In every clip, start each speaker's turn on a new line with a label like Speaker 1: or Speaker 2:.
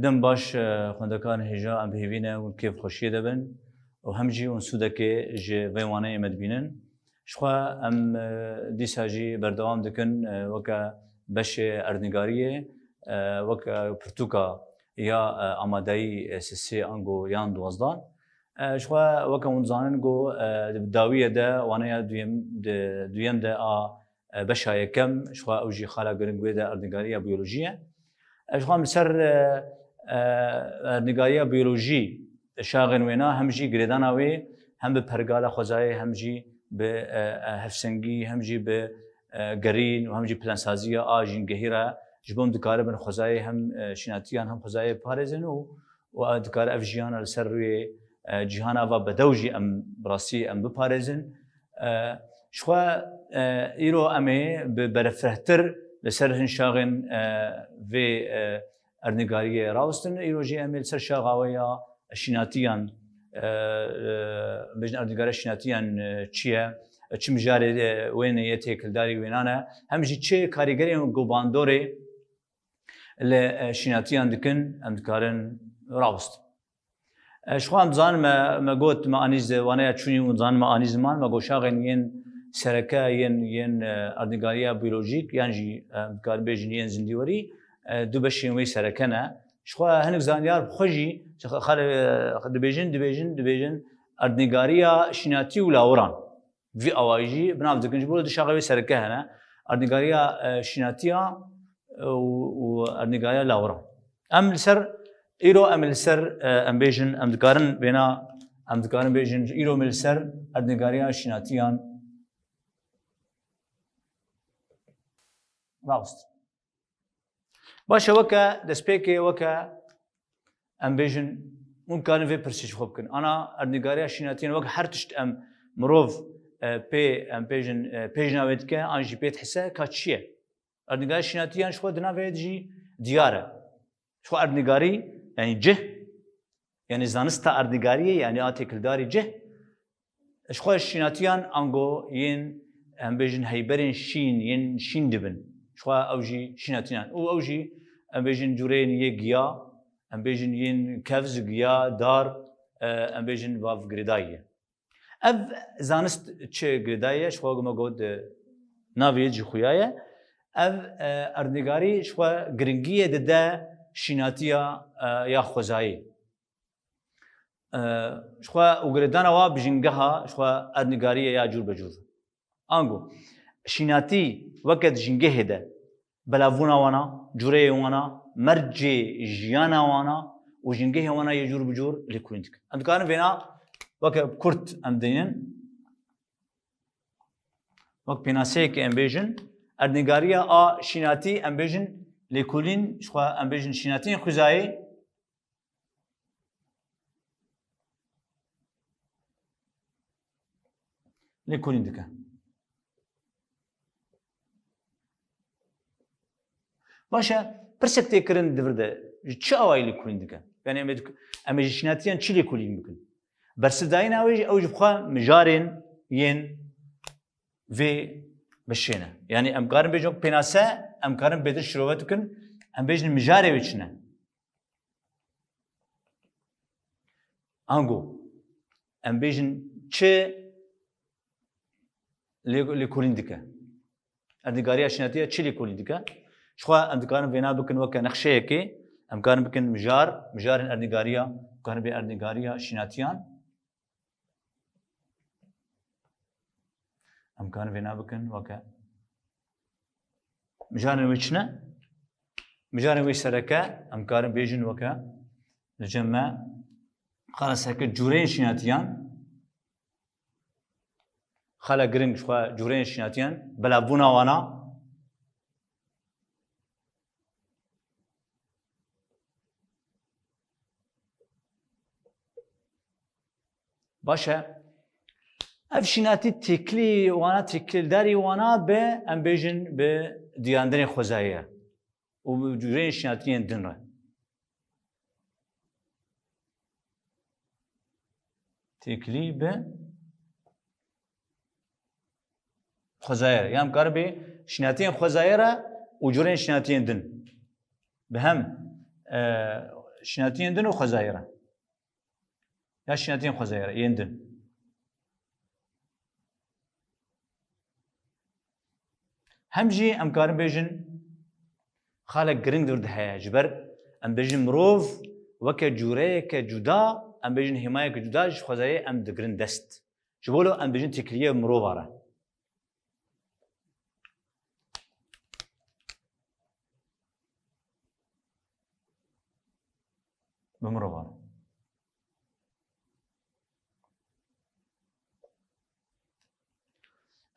Speaker 1: بردم باش خوندکان هجا ام بهینه و کیف خوشی دبن و همجی اون سودکی جه ویوانه مدبینن شخوا ام دیساجی بردوام دکن وکا بش اردنگاریه وکا پرتوکا یا آمادهی سیسی انگو یان دوازدان شخوا وکا منزانن گو داویه ده وانه دویم ده بشای کم شخوا اوجی خاله گرنگوی ده اردنگاریه بیولوژیه شخوا مسر اردنگاریه بیولوژی شاغن وینا همجی گریدانا وی هم به پرگال خوزای همجی به هفسنگی همجی به گرین و همجی پلانسازی آجین گهیره جبون دکاره بن خوزای هم شناتیان هم خوزای پارزن و دکاره افجیان لسر روی جهان و بدوجی ام براسی ام بپارزن شخوا ایرو امی برفرهتر لسر هنشاغن و اردنگاریه راوستن ایرو جی امی لسر شاغاویا شناتیان بجن اردنگاری شناتیان چیه چه مجاری وینه یتیکل داری وینانه همچی چه کاریگری گوباندوره لشناتیان دکن اردنگارن راوست شخوام زان ما قلت ما انیز وانه چونی زان ما انیز مان ما گوشاغن ین سرکه ین اردنگاریه بیولوژیک یعنی کار بیجن ین زندیوری دو بشین وی سرکه نه شخوا هنگ زانیار خوشی خال دبیجن اردنگاریه شناتی و لاوران وی آوایجی بنام دکنج بود دشاغوی سرکه هنه اردنگاریه شناتیه و اردنگاریه لاوران ام لسر ایرو ام لسر ام بیجن ام دکارن بیجن ایرو ملسر اردنگاریه شناتیان راست باشه وکا دسپیکی وکا ام بیجن ممکن وی پرسیج خوب کن انا اردنگاریه شناتیان وکا هر تشت ام مروف پی ام بیجن پیجناوید که آنجی پیت حسه کاتشیه اردنگاریه شناتیان شو دناوید جی دیاره شو اردنگاری یعنی جه یعنی زانستا اردنگاریه یعنی آتیکل داری جه شو شناتیان انگو ین ام بیجن هیبرین شین دبن شو اوجی شناتیان او اوجی ام بیجن جورین یگیا ام بیجن ین کفز گیا دار ام بیجن واف گریدایه اف زانست چه گریدایه شو ما گود ناویج خویایه اف اردنگاری شو گرنگیه ده شناتیا یا خوزایی شو وگریدانا وا بجنگها شو اردنگاریه یا جور بجور انگو شناتی وقت جنگه ده بلاونا وانا جوره وانا مرجع جیانا وانا و جنگه وانا یجور بجور لکوینتک اندکان وینا وقت کرد امدینن وقت پیناسه که امبیجن اردنگاریه شناتی امبیجن لکولین شو امبیجن شناتی خوزایی لکولین دکه باشه پرسک تکرن دورده چه آوایی لکولین دکه یعنی امید شناتیان چی لکولین بکن برسداین اوج بخوا مجارین ین و بشینه یعنی امکارن بیجن پیناسه امکارن بیدر شروعات کن ام بیجن مجاره وچنه انگو ام بیجن چه لکولین دکه اردنگاریه شناتیه چی لکولین دکه شخوا امکارن وینا بکن وکه نقشه کی امکارن بکن مجارن اردنگاریه امکارن بی اردنگاریه شناتیان امکان وینا بکن وکه مجارن وچنه مجارن وی سرکه امکارن بیجن وکه لجمع خلاص هک جورین شناتیان خلا گرنگ شوا جورین شناتیان بلا بونا وانا باشه اف شناتی تکلی وانا تکل داری وانا به ام بیجن به دیاندن خوزایه و جورین شناتیان دنره تکلی به خوزایه یعنی کار به شناتیان خوزایه را و جورین شناتیان دن به هم شناتين دن وخزايره يا شناتين خزايره يندن همجي ام كارن بيجن خالق جرينج درد هيا جبر ام بيجن مروف وك جوري كجدا ام بيجن حمايه كجدا ج خزايه ام دگرن دست جبولو ام بيجن تكليه مروفاره بمروفاره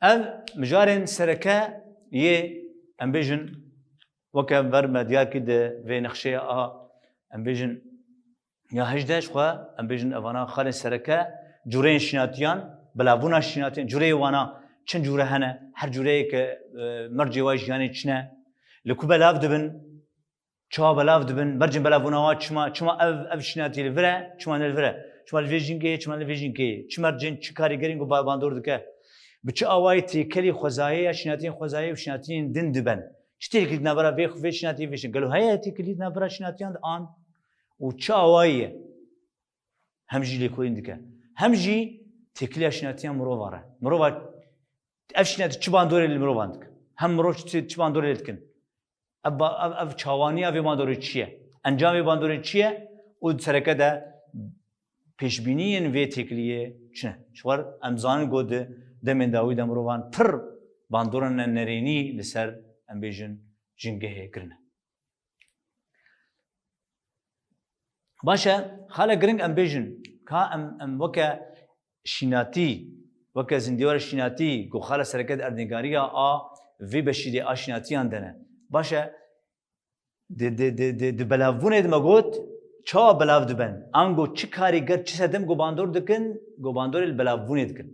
Speaker 1: ال مجارن سركه يه ام بيجن وكا برما ديال كده في نخشيه ام بيجن يا هجداش خوا ام بيجن افانا خالن سركه جورين شناتيان بلافونا شناتيان جوري وانا چن جوره هنه هر جوره ك مرجي واج يعني چنه لكو بلاف دبن چوا بلاف دبن مرجن بلافونا وا چما اف شناتي الفرا چما الفرا چما الفيجنكي چما الفيجنكي چمرجن چكاري گرينگو باندور دكه بچ اوايتي كلي خوزايه شناتين خوزايه وشناتين دن دبن شتي كليت نبرا في شناتي فيش قالوا هياتي كليت نبرا شناتيان ان وتشاوايه همجي لي كوين دكه همجي تكلي شناتيان مروفا افشنات تشبان دوري المروفاندك هم مروش تشبان دوري لتكن اف تشاواني افي باندوري تشيه انجامي باندوري تشيه وسركه ده پیشبینی وی تکلیه چه شوار امزان گود دمن داوی دمروان پر باندورن نرینی لسر امبیجن جنگه کرنه باشه خاله گرینگ امبیجن کا ام وکا شیناتی وکا زندیار شیناتی گو خاله سرکت اردنگاریا وی بشیدی آشیناتیان دنه باشه د بلاوونه دمگوت چا بلاو دبن انگو چی کاریگر چی سدم گو باندور دکن گو باندور البلاوونه دکن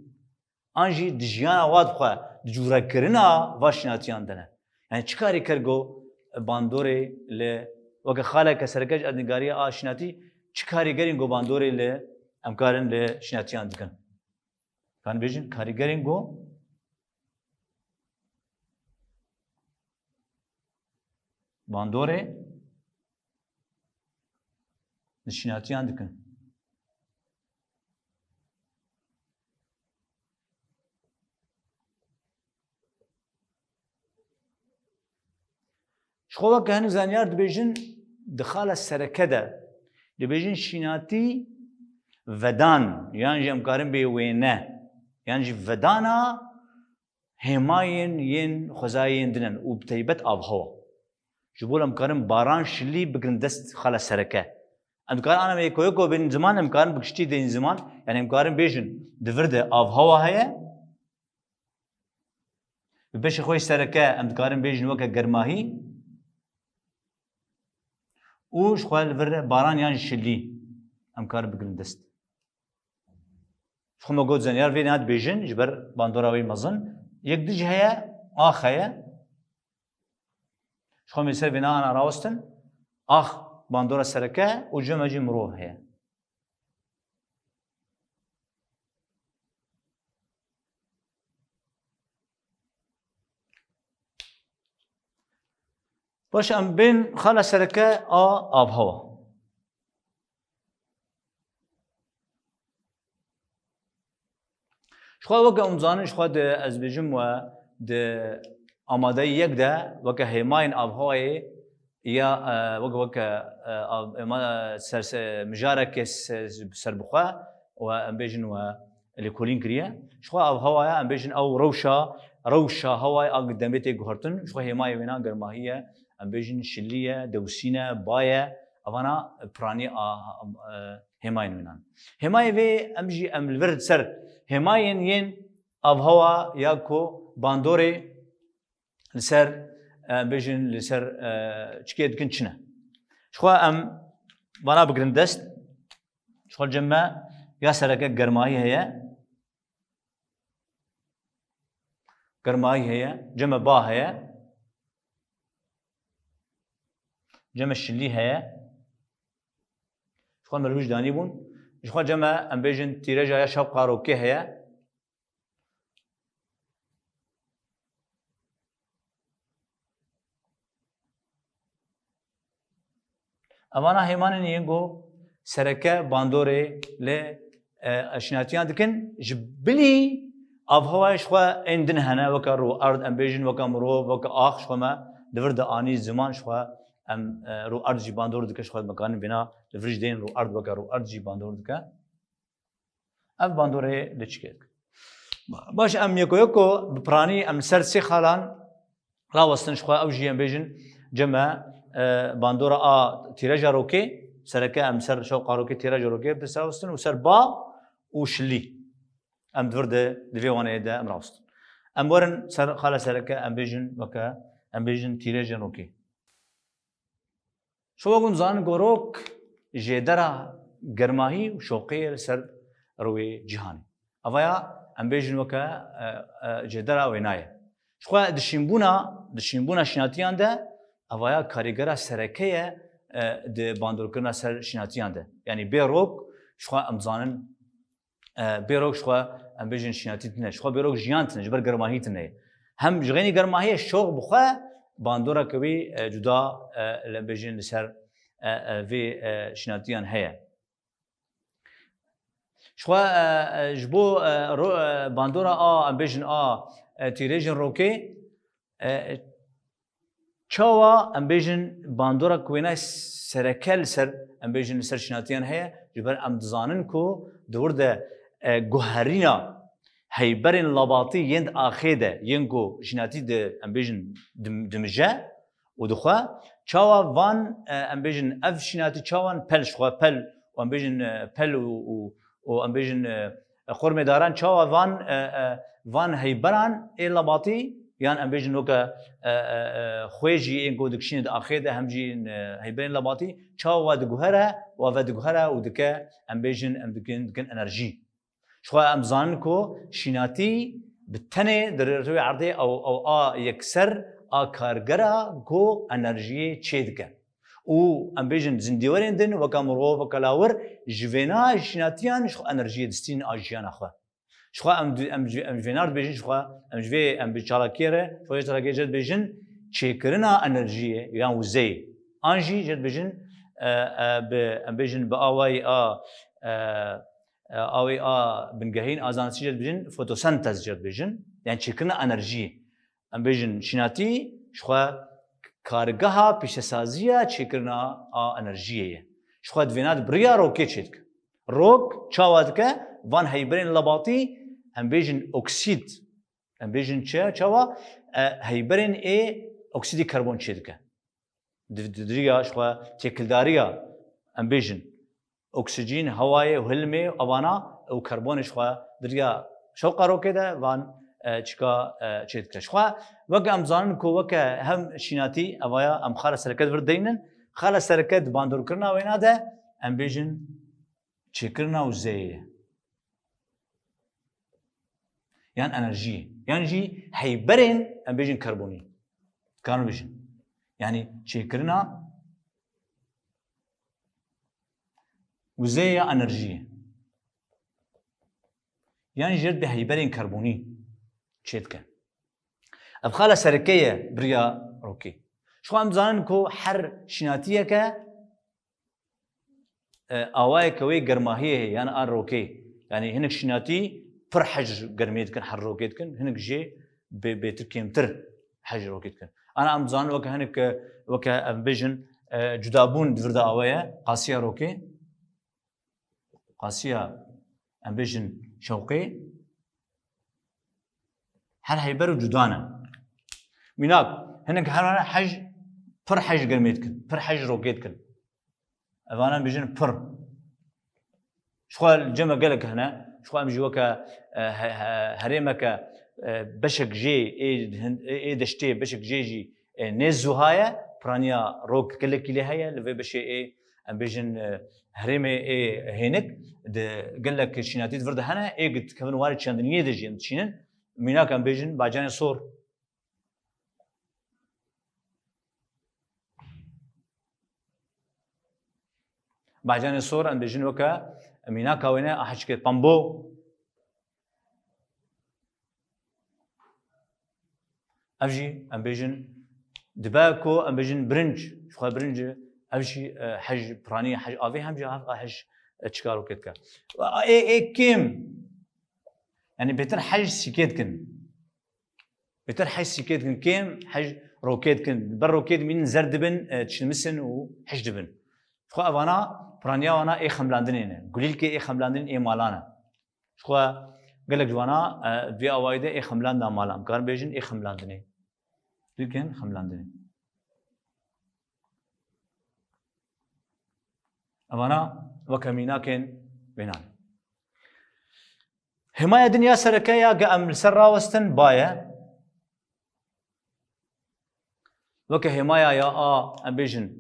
Speaker 1: انجی دجیان آواد خوا دجورا کرنا واشناتیان دنه یعنی چی کاریگر گو باندوری ل وگه خاله کسرکج ادنگاری آشناتی چی کاریگرین گو باندوری ل امکارن ل شناتیان دکن کان بیشن کاریگرین گو باندوری نشیناتیان دکن شخوه که هنو زانیار دبیجن دخال السرکه ده دبیجن شیناتی ودان یعنی جی امکارن بیوینه یعنی جی ودانا هماین ین خزاین دنن و بتیبت آبهوا جبول امکارن باران شلی بگرن دست خال السرکه امکان انا میکویکو بین زمان امکان بکشتی دین زمان یعنی امکارن بیجن دورده آبهوا هیا ببش خوی سرکه امکارن بیجن وکه گرماهی وش خوال الفرة باران يعني شلي أمكار بقلن دست شخو ما قد زنيار في نهاد بيجن جبر باندوراوي مزن يقدج هيا آخيا شخو ميسر في أنا راوستن باندورا سركة وجمجي مروف هيا باش ام بين خاله سركه آب هوا شخوا وقت امزانش خوا ده از بجم و ده آماده یک ده وقت هماین آب هوای یا وقت مجارك سربخوا و ام بيجن و الكولين كريا شخوا آب هوا ام بيجن او روشا هواي اقدمتي غهرتن شخوا هماي وينا گرماهيه ام بيجن شليه دوسينه بايه اوانا براني هماين وينان هماي في امجي ام الورد سر هماين ين اب هوا ياكو باندوري لسر بيجن لسر چكيد كنچنا شخوا ام وانا بگرندست شخوا جمع يا سركه گرماهي هي گرماهي هي جمع با هي جمع الشلي هي شخوان ملوش داني بون شخوان جمع ام بيجن تيرجا يا شاب قاروكي هي أمانا هيمان ينجو سركة باندوري ل شناتيان دكن جبلي أبهواش خوا عندنا هنا وكرو أرض أمبيجن وكمرو وكأخ شو ما دفرد آني زمان شو أم رو أرض جي باندور دكش خوا مكان بنا دفرج دين رو أرض وكرو أرض جي باندور دكا أف باندوري لتشكيك باش أم يكو ببراني أم سرسي خالان لا وصلن شو أو جي أمبيجن جمع باندورا تيراجا روكي سركة أم سر شو قاروكي تيراجا روكي بس وصلن وسر با وشلي أم دفرد دفيوانه ده أم راست أم ورن سر خاله سركة أم بيجن وكا أم بيجن تيراجا روكي شو أقول زان غوروك جدرا گرماهي وشوقية سر روي جهاني أفيا أم بيجن وكا جدرا ويناية شو دشينبونا شناتيان ده أفيا كاريجرا سركية د باندور كرنا سر شناتيان ده يعني بيروك شو أم زانن بيروك شو أم بيجن شناتيتنا شو بيروك جيانتنا جبر گرماهيتنا هم جغيني گرماهي شوق بخوا باندورا كوي جدا لم بيجن سر في شناتيان هي شو جبو باندورا أم بيجن تيريجن روكي چاوا ام بيجن باندورا كوينا سركل سر ام بيجن سر شناتيان هي جبر ام دزانن كو دورده جوهرينا هيبرن لباطي يند اخيده ينكو شناتي د ام بيجن دمجا ودخوا چاوا وان ام بيجن اف شناتي چاوان بل شو بل وام بيجن بل و ام بيجن خرم داران چاوا وان هيبران اي لباطي يعني ام بيجن وكا خويجي انكو دكشين د اخيده همجي هيبين لباطي چاوا دغهره ودغهره ودكا ام بيجن ام دكن انرجي شو ام زانكو شيناتي بالتنه درتوي عرضي او يكسر كارغرا جو انرجي تشيدكا و ام بيجن زنديورين دن وكامرو وكلاور جفينا شيناتيان شو انرجي دستين اجيان اخو شو ام فينارد بيجن شو ام جفي ام بيشالاكيره شو يشالاكي جد بيجن تشيكرنا انرجي يعني وزي انجي جد بيجن ام بيجن باواي اوي بنجهين ازانسي جد بيجن فوتوسنتز جد بيجن يعني تشيكرنا انرجي ام بيجن شيناتي شو كارغها بيشسازيا تشيكرنا انرجي شو فينارد بريا روكيتشيك روك تشاوادك وان هيبرين لباطي ام بيجن اوكسيد ام بيجن تشاوا هيبرين اي اوكسيد كربون تشيدك دريا شو تكلداريا ام بيجن اكسجين هواي وهلمي وابانا وكربون شو دريا شو قارو كده وان تشكا تشيدك شو وقع ام زانن كو وكا هم شيناتي ابايا ام خالص سركت فردينن خالص سركت باندور كرنا وين هذا ام بيجن تشكرنا وزي يعني انرجي يعني جي هيبرن ام بيجن كربوني كانوا بيجن يعني تشكرنا وزي انرجي يعني جرد هيبرن كربوني تشيتكا ابخاله سركيه بريا روكي شو ام زانكو حر شناتيكا اواي كوي گرماهيه يعني ان روكي يعني هناك شناتي پر حج گرميتكن حر روكيتكن هناك جي بتركيمتر حج روكيتكن انا ام زان وك هناك وك ام بيجن جدابون دفردا اوايا قاسيه روكي قاسيه ام بيجن شوقي هل هيبرو جدانا مناك هناك حج پر حج گرميتكن پر حج روكيتكن انا بيجن پر شو الجمع قالك هنا شو امجي وكا هريمك بشك جي اي دشتي بشك جي نزو هايا برانيا روك كلك لي هيا لفي بشي اي ام بيجن هريمه اي هينك قال لك شيناتي فرد هنا اي قلت كمان وارد شاندنيه دجين تشينن ميناك ام بيجن باجاني صور باجاني صور ام بيجن وكا ميناك وينا احكي طنبو افجي ام بيجن دباكو ام بيجن برنج شو برنج هفشي حج برانية حج أبي هم جا حج تشكارو كتكا إيه كم يعني بيتر حج سكيتكن بيتر حج سكيتكن كم حج روكيتكن بر روكيت من زردبن تشمسن وحج دبن خو أبانا برانيا وانا إيه خملاندنين قليل كي إيه خملاندن إيه مالانا خو قالك جوانا في أوايده إيه خملاندا مالام كان بيجن إيه خملاندنين لكن خملاندنين أبانا وكميناكن بينان حماية دنيا سركيا قام سرا وستن بايا وك حماية يا أمبيجن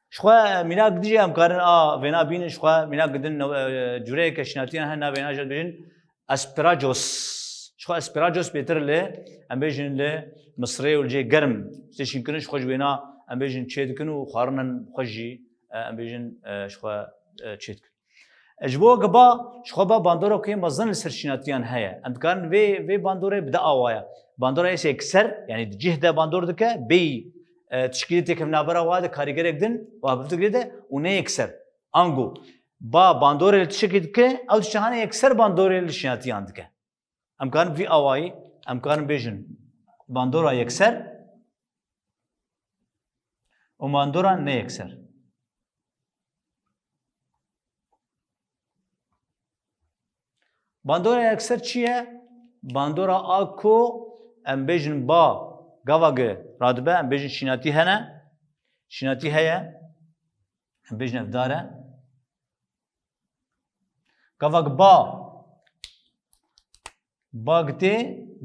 Speaker 1: شخوا ميناك ديجي أم كارن فينا بين شخوا ميناك قدن جوريك شناتين هنا فينا جد بيجن أسبراجوس شخوا أسبراجوس بيتر له أمبيجن له مصري والجي قرم تشين كنش خوش بينا أمبيجن تشيد كنو خارنا خوجي أمبيجن شخوا تشيد اجبو قبا شخوبا باندورو كي مزن السرشيناتيان هيا انت كان في باندوري بدا اوايا باندورا ايش اكثر يعني جهده باندور دكا بي تشكيلتك من ابرا واد كاريجر اكدن وابتو كده وني اكثر انغو با باندوري تشكيلتك او تشهانه اكثر باندوري الشيناتيان دكا ام كان في اواي ام كان بيجن باندورا اكثر وماندورا ني اكثر باندورا اکثر چیه؟ باندورا آکو ام بیجن با گاواگ رادبه ام بیجن شیناتی هنه شیناتی هیا ام بیجن افداره گاواگ با گتی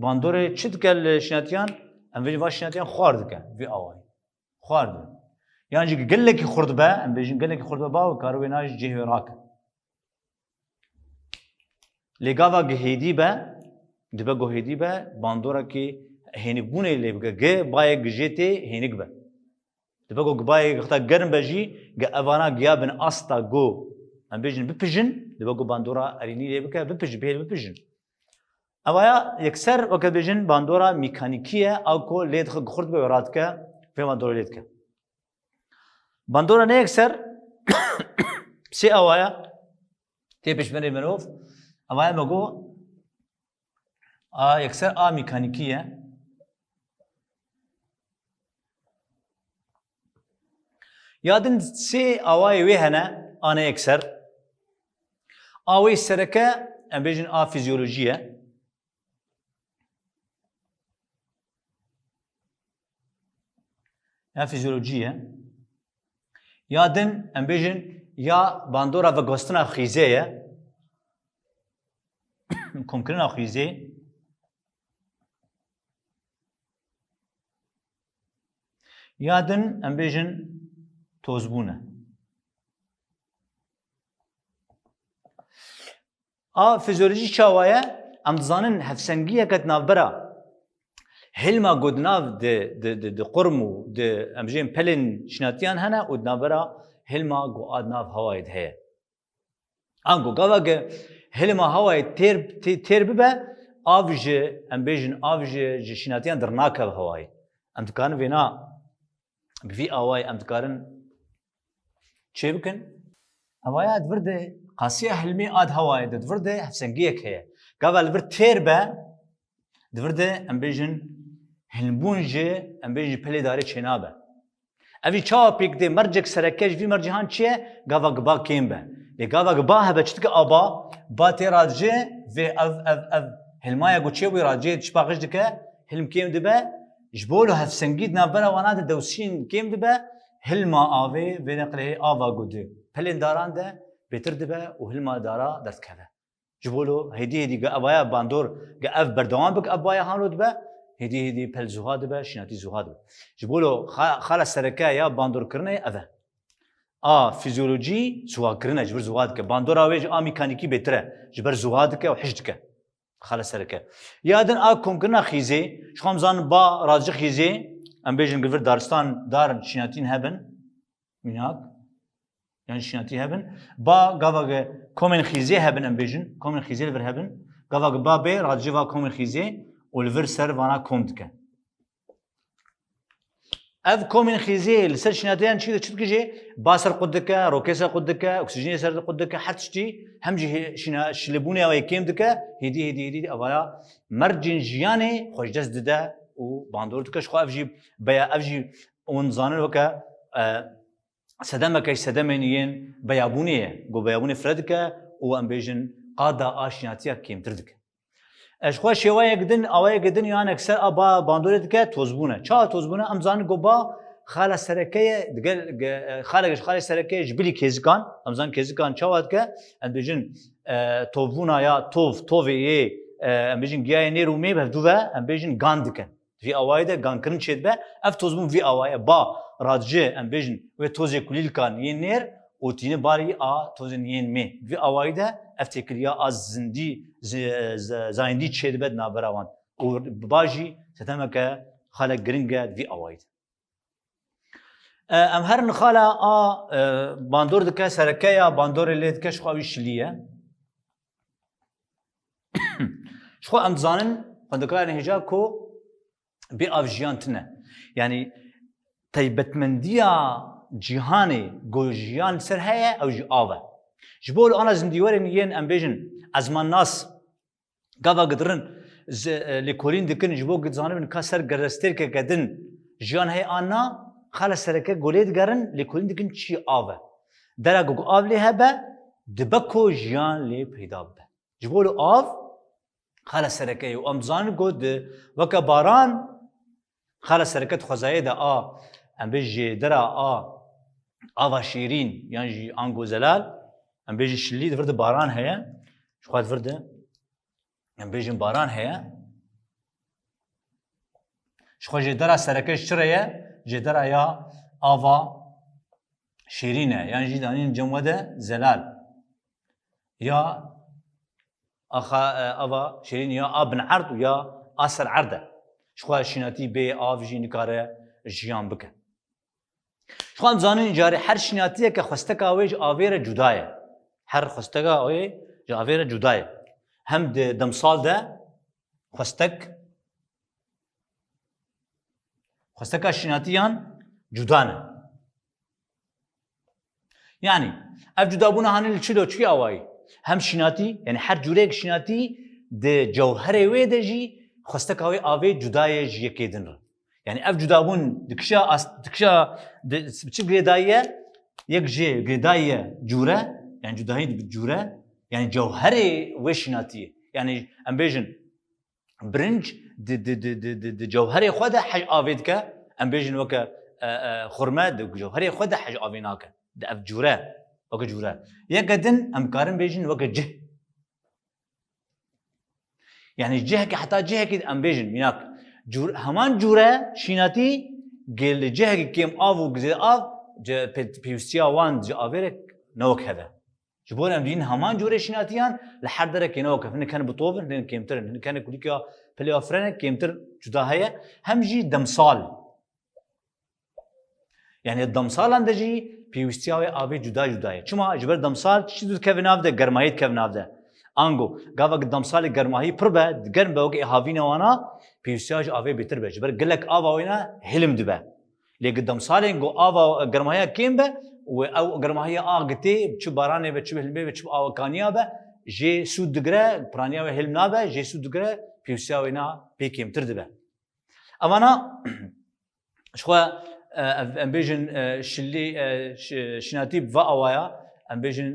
Speaker 1: باندورا چید کل شیناتیان ام بیجن واش شیناتیان خوارد که وی آوای خوارد یعنی جی گله کی خورد به ام بیجن گله کی خورد با و کارویناج جهه راک لگاوا گهیدی به دبا گهیدی به باندورا کی هنیک بونه لبگه گه بای گجته هنیک به دبا گو بای گختا گرم بجی گه اوانا گیابن استا گو ام بیجن بپجن دبا گو باندورا ارینی لبگه بپج بیل بپجن اوایا یکسر وقت بیجن باندورا مکانیکیه او کو لید خورد به ورات که فهم باندورا لید که باندورا نه یکسر سی اوایا تیپش بنی منوف اما مگو یکسر مکانیکیه یادن سی آوای وی هنه آن یکسر آوی سرکه ام بیجن فیزیولوژیه فیزیولوژیه یادن ام بیجن یا باندورا و گستنا خیزه ممكن خيزي يادن ام بيجن توزبونه فيزيولوجي شاوايا ام زانن هفسنگيه قد نافبرا هلما قد ناف د قرمو د امجين بلن شناتيان هنا قد نافبرا هلما قد ناف هوايد هي انگو قواغ هلما هواي تير ببا افج امبيجن افج جشيناتيان درناكا هواي انت كان فينا بفي اواي انت كارن تشيبكن هواي ادفرد قاسيه حلمي اد هواي ادفرد حسنجيك هي قبل الفرد تير با دفرد امبيجن هلبونج امبيجن بلي داري تشينابا افي تشابيك دي مرجك سركاج في مرجهان تشي قافا قبا كيمبا لقاوا قباها بچتك ابا باتي راجي في اف هلمايا قوتشيوي راجي تشباغش دكا هلم كيم دبا جبولو هفسنجيد نابلا ونادا دوسين كيم دبا هلما افي بنقله افا قود بلين داران ده بيتر دبا وهلما دارا درت كذا جبولو هدي ابايا باندور اف بردوان بك ابايا هانو دبا هدي بل زهاد دبا شناتي زهاد جبولو خاله سركا يا باندور كرني افا فيزيولوجي زواكرنا جبر زوادك باندورا ويج ميكانيكي بتره جبر زوادك وحجتك خلاص سرك يادن كونكنا خيزي شخمزان با راجع خيزي ام بيجن غفر دارستان دار شيناتين هبن مناك يعني شيناتي هبن با غاغا كومن خيزي هبن ام بيجن كومن خيزي الفر هبن غاغا با بي راجع كومن خيزي والفر سر وانا كومدك اف كومين خيزي لسر شناتيان شي تشكجي باسر قدك روكيسا قدك اكسجين سر قدك حتشتي هم جي شنا شلبوني او كيم دك هدي اولا مرجن جياني خوش دست دده و باندور دكش خو افجي بيا افجي ونزانن وكا سدمك سدمنين بيابونيه جو بيابوني فردك و امبيجن قادا اشناتيا كيم تردك اش خو شويه قدن اوي قدن يعني اكثر ابا باندورتك توزبونه چا توزبونه امزان گوبا خاله سرکه دگل خاله سرکه جبلی کیزکان امزان کیزکان چاوات که امبیجن توفونا یا توفی امبیجن گیای نیرومی به دوه امبیجن گاندکن في اوايده گان کرن چید به اف توزبون في اوايه با رادجه امبیجن و توزی کلیل کان ینیر و تینه باری توزن ین می في اوايده افتكريا از زندي زايندي تشيد بد نابراوان و باجي ستمك خالق جرينجا في اوايد ام هرن خالا باندور دكا سركايا باندور اللي دكاش خو شليه شخو ام زانن فندكار هجاكو بي افجيانتنا يعني تيبتمنديا جهاني جوجيان سرهيا او جي آوه جبول أنا زنديورين ين أمبيجن أزمان ناس قادا قدرن لكولين دكن جبول قد زاني من كسر جرستير كقدن جيان هي أنا خلاص سركة قوليد قرن لكولين دكن شيء آوه درا جو آو ليه هبة دبكو جيان ليه بيداب جبول آو خلاص سركة وأمزان قد وكباران خلاص سركة خزايدة أمبيج درا آوا شيرين يعني أنجو زلال ام بيجي شلي دفرد باران هيا شو خاد فرده ام بيجي باران هيا شو جدرا سركش شريه جدرا يا آوا شيرينه يعني جي دانين جموده زلال يا اخا آوا شيرين يا ابن عرض ويا اثر عرضه شو شيناتي بي افجي نكاره جيان بك شو زانين جاري هر شيناتيه كخستك اويج اويره جدايه هر خستگا اوی جاویر جدای هم دمسال ده خستگا شناتیان جدانه يعني اف جدابونا هاني الچلو چي اوای هم شناتی يعني هر جوريك شناتی د جوهر وی دجي خستگا اوی جدای یکیدن يعني اف جدابون دکشا چ گریدایه یک جه گریدایه جوره يعني جداهي بالجورة يعني جوهري وشناتي يعني امبيجن برنج د جوهري خدا حاج افيدك امبيجن وك خرمه د جوهري خدا حاج افيناك د اف جوره وك جوره يقدن امكارن بيجن وك جه يعني جهك حتى جهك امبيجن مناك جور همان جوره شيناتي قال جهك كيم افو جزي اف بيوستيا وان جافيرك نوك هذا جبول امدين همان جوري شناتيان لحد درك ينوقف ان كان بطوف ان كيمتر ان كان كليكا بلاي اوفرن كيمتر جدا هي همجي دمصال يعني الدمصال عندجي بيوستياوي ابي جدا چما جبر دمصال چيز كيفناف ده گرمايت كيفناف ده انغو غاوا دمصال گرماهي پربه گرم بوك هاوينا وانا بيوستياج ابي بيتر به جبر گلك اوا وينا هلم دبه لي دمصال غو اوا گرماهي كيمبه او گرماهي اغتي بچ بارانه بچ هلمه بچ اوكانيا به جي سود دگره برانيا و هلمنا به جي سود دگره بيوسياوينا بيكيم تردبه امانا شخو امبيجن شلي شناتي با اوايا امبيجن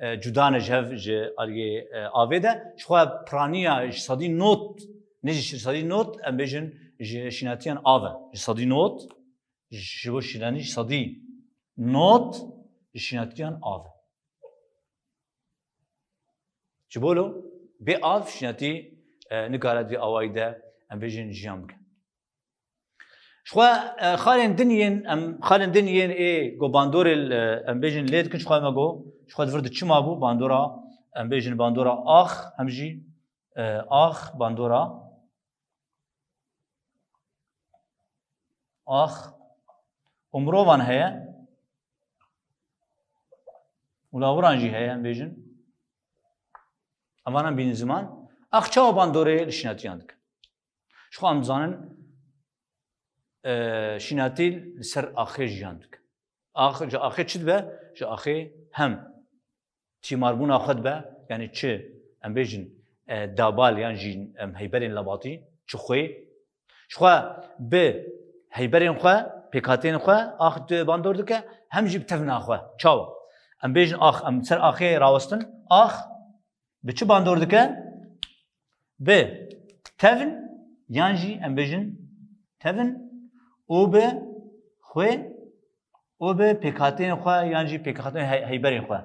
Speaker 1: جدان جهف ج الي افيده شخو برانيا صدي نوت نجي صدي نوت امبيجن شناتيان افا صدي نوت جو شلاني صدي نوت شناتيان آف. شبولو بي آف شناتي نقالت في أوايده أم بيجن جامك. شخوا خالن دنيين إيه جو باندور أم بيجن ليد كن شخوا ما جو شخوا دفرد تشما بو باندورا أم بيجن باندورا آخ همجي آخ باندورا آخ عمروان هي ولا ورانجي هي بيجن أمانة بين زمان أخشوا باندوري لشناتي عندك شو أمزانن شیناتی لسر آخر جیان دک آخر چی به جا آخر هم چی ماربون آخد به یعنی چه ام بیشن دابال یعنی جین هیبرین لباطی چه خوی شخوا به هیبرین خوا پیکاتین خوا آخد باندور دکه هم جیب تفنا خوا چاو ام بیشن ام سر آخر راوستن به چه باندور دکه به تفن یعنی جی ام بیشن تفن او به خوی او به پیکاتین خوا یعنی جی پیکاتین هیبرین خوا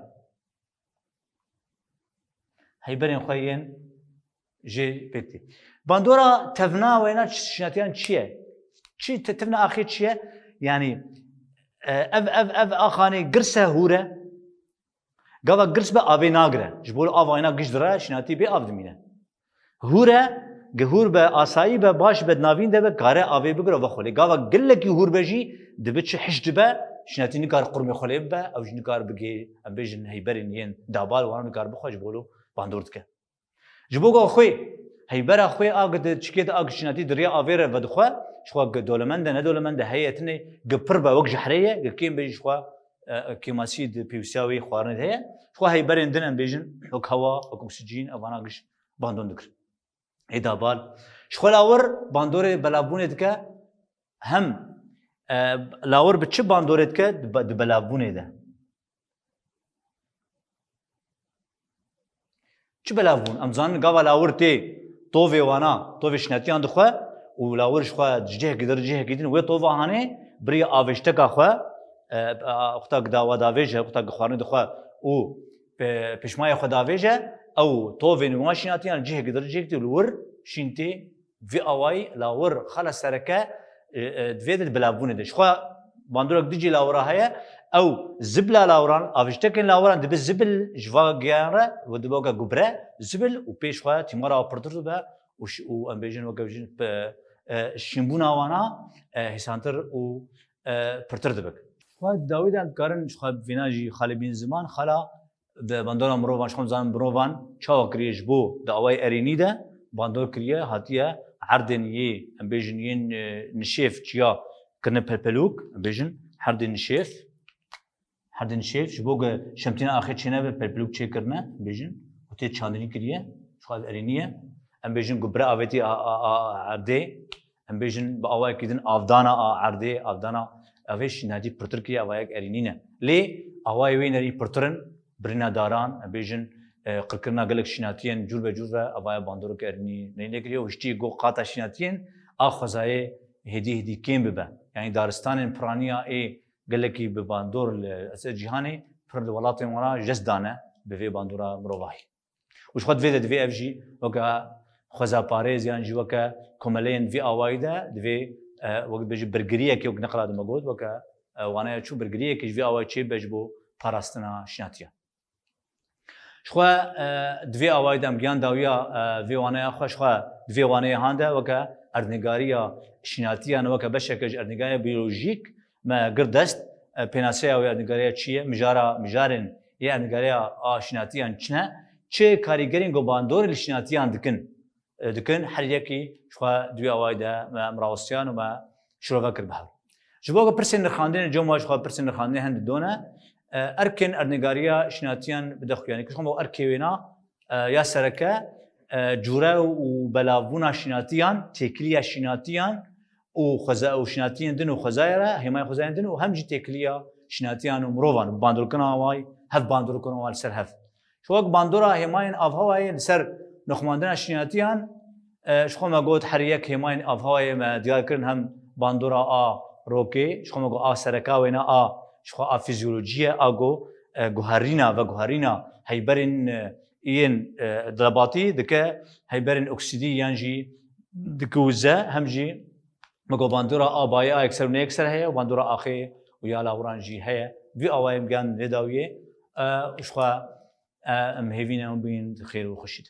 Speaker 1: هیبرین خوایین جی بیتی. باندورا تفنا و اینا شناتیان چیه؟ چی تفنا آخر چیه؟ یعنی اف آخانی گرسه هوره. گاوا گرس به آبی ناگره. جبول آب اینا گیش داره شناتی به آب دمینه. هوره گهور به آسایی به باش به ناوین ده به کاره آبی بگره و خالی. گاوا گله کی هور بجی دبچ حشد به شناتی نکار قرم خالی به او نکار بگی ام بیشن هیبرین ین دابال وان نکار بخواج بولو. باندورد که جبوگا خوی هیبر خوی آگد چکید آگ شناتی دریا آویره و دخوا شخوا دولمنده ندولمنده هیئتنی گپر با وقت جحریه گکیم بیش شخوا کیماسید پیوسیاوی خوارند هیا شخوا هیبرین دنن بیشن وک هوا وک اکسیژن اواناگش باندون دکر ایدابال شخوا لاور باندور بلابونه دکه هم لاور بچه باندوره دکه بلابونه ده چه بلافون امزان قابل لاورتي طوفي وانا طوفي شناتيان دخوا ولاورش خوا جه قدر جه قدين وي طوفا هاني بري افشتك اخوا اختا داوا دافيجه اختا خوارن دخوا او بشماي خوا دافيجه او طوفي نوا شناتيان جه قدر جه قدين الور شنتي في اواي لاور خلاص سركه دفيد بلافون دش خوا باندورك دجي لاورا هيا او زبله لاوران افشتكن لاوران دب زبل جوا جاره ودبوغا غبره زبل وبيشوا تيمارا اوبرتور با و امبيجن وكوجن شيمبونا وانا هسانتر و پرتر دبك خو داوود كارن خو فيناجي خالبين زمان خلا باندور مروان شخم زان بروان چاو كريج بو داوي اريني ده باندور كريه هاتيه عردن يي امبيجن ين نشيف چيا كن پلپلوك امبيجن عردن نشيف هردن شیف شبوه شمتین آخر چنه به پلپلوک چه کرنه بیشن و تی چاندنی کریه شاید ارینیه ام بیشن گبره آویتی عرده ام بیشن با آوای کردن آفدانا عرده آفدانا آویش نادی پرتر کیه آوای ارینینه لی آوای وی نری پرترن برنا داران ام بیشن قرکرنا گلک شناتین جور به جور آوای باندورو که ارینی نینه کریه وشتی گو قاطع شناتین آخوزای هدی کیم ببه یعنی دارستان پرانیا ای قالك بباندور الجهاني فرد ولاتي ورا جسدانه بفي باندورا مروواهي وش خد فيدا دفي اف جي وكا خوزا باريز يعني جي وكا كومالين في اوايدا دفي وقت بيجي برغريه كي وك نقلا دمغود وكا وانا شو برغريه كي في اواي تشي بجبو باراستنا شناتيا شخوا دفي اوايدا مجان داويا في وانا خوش خوا دفي وانا هاندا وكا اردنگاريا شناتيا وكا بشكج اردنگاريا بيولوجيك ما قردست پناسيا و اردنگاريا چیه مجارن یا اردنگاريا آشناتیان چنه چه کاریگرین گو باندور لشناتیان دکن هر یکی شوا دوی آوایده مراوستیان و ما شروع کرد بهر جبوگا پرسن نخاندن جمعش خوا پرسن نخاندن هند دونه ارکن اردنگاريا شناتیان بدخو یعنی کشم با ارکیوینا یا سرکه جوره و بلاوونا شناتیان تکلیه شناتیان و خزا و شناتين دنو خزايره هما خزاين دنو وهم جي تكليا شناتيان ومروفان باندور كنا واي هف باندور كنا وال سر هف شوك باندورا هما افهواي سر نخماندنا شناتيان شخو ما قلت حريك هما افهواي ما ديار كرن هم باندورا روكي شخو ما قلت سركا وينا شخو فيزيولوجيا اغو غهارينا و غهارينا هيبرين ين دلباتي دكه هيبرين اوكسيدي يانجي دكوزا همجي مگو باندورا آبای اکثر و نیکثر هست و باندورا آخر و یا لاورانجی هست وی آوایم گن نداویه اشخوا مهیوینه بین خیر و خوشید